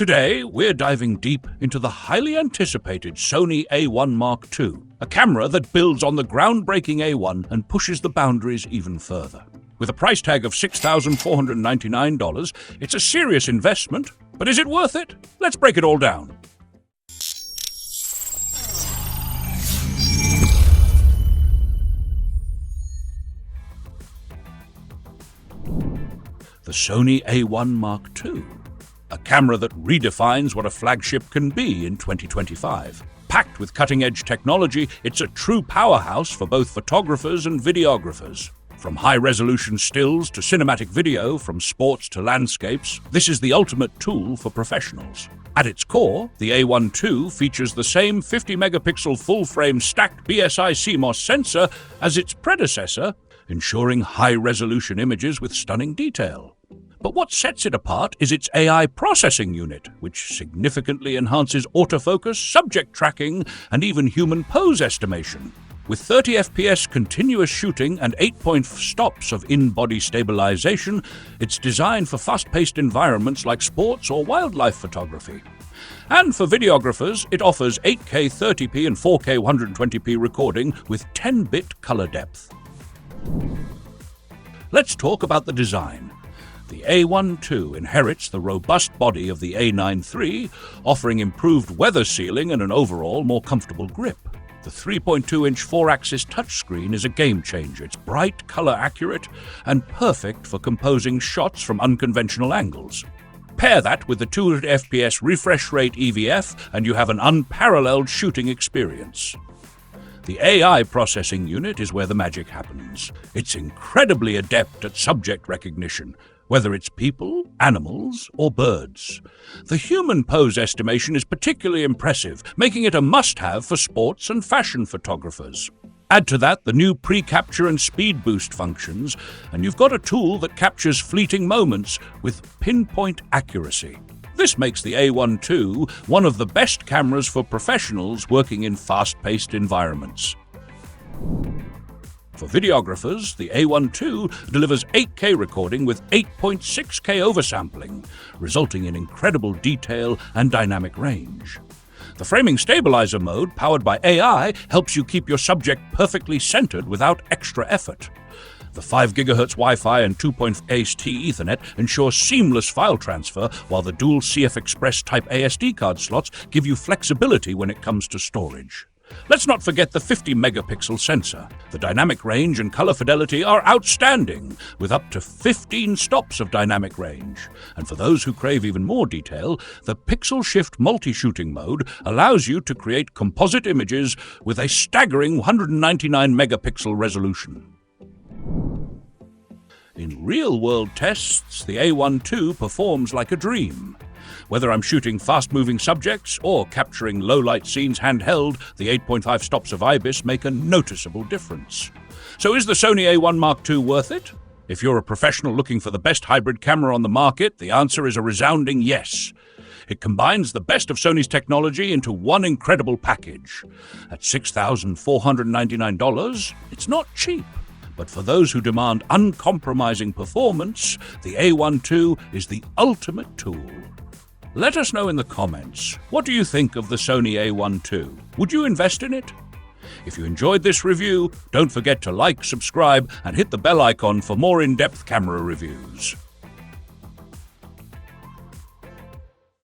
Today, we're diving deep into the highly anticipated Sony A1 Mark II, a camera that builds on the groundbreaking A1 and pushes the boundaries even further. With a price tag of $6,499, it's a serious investment, but is it worth it? Let's break it all down. The Sony A1 Mark II, a camera that redefines what a flagship can be in 2025. Packed with cutting-edge technology, it's a true powerhouse for both photographers and videographers. From high-resolution stills to cinematic video, from sports to landscapes, this is the ultimate tool for professionals. At its core, the A1 II features the same 50-megapixel full-frame stacked BSI CMOS sensor as its predecessor, ensuring high-resolution images with stunning detail. But what sets it apart is its AI processing unit, which significantly enhances autofocus, subject tracking, and even human pose estimation. With 30 FPS continuous shooting and 8-point stops of in-body stabilization, it's designed for fast-paced environments like sports or wildlife photography. And for videographers, it offers 8K 30p and 4K 120p recording with 10-bit color depth. Let's talk about the design. The A1 II inherits the robust body of the A9 III, offering improved weather sealing and an overall more comfortable grip. The 3.2-inch 4-axis touchscreen is a game-changer. It's bright, color-accurate, and perfect for composing shots from unconventional angles. Pair that with the 200 FPS refresh rate EVF, and you have an unparalleled shooting experience. The AI processing unit is where the magic happens. It's incredibly adept at subject recognition, whether it's people, animals, or birds. The human pose estimation is particularly impressive, making it a must-have for sports and fashion photographers. Add to that the new pre-capture and speed boost functions, and you've got a tool that captures fleeting moments with pinpoint accuracy. This makes the A1 II one of the best cameras for professionals working in fast-paced environments. For videographers, the A1 II delivers 8K recording with 8.6K oversampling, resulting in incredible detail and dynamic range. The framing stabilizer mode, powered by AI, helps you keep your subject perfectly centered without extra effort. The 5 GHz Wi-Fi and 2.8T Ethernet ensure seamless file transfer, while the dual CF Express Type A SD card slots give you flexibility when it comes to storage. Let's not forget the 50-megapixel sensor. The dynamic range and color fidelity are outstanding, with up to 15 stops of dynamic range. And for those who crave even more detail, the Pixel Shift multi-shooting mode allows you to create composite images with a staggering 199-megapixel resolution. In real-world tests, the A1 II performs like a dream. Whether I'm shooting fast-moving subjects or capturing low-light scenes handheld, the 8.5 stops of IBIS make a noticeable difference. So is the Sony A1 Mark II worth it? If you're a professional looking for the best hybrid camera on the market, the answer is a resounding yes. It combines the best of Sony's technology into one incredible package. At $6,499, it's not cheap. But for those who demand uncompromising performance, the A1 II is the ultimate tool. Let us know in the comments, what do you think of the Sony A1 II? Would you invest in it? If you enjoyed this review, don't forget to like, subscribe, and hit the bell icon for more in-depth camera reviews.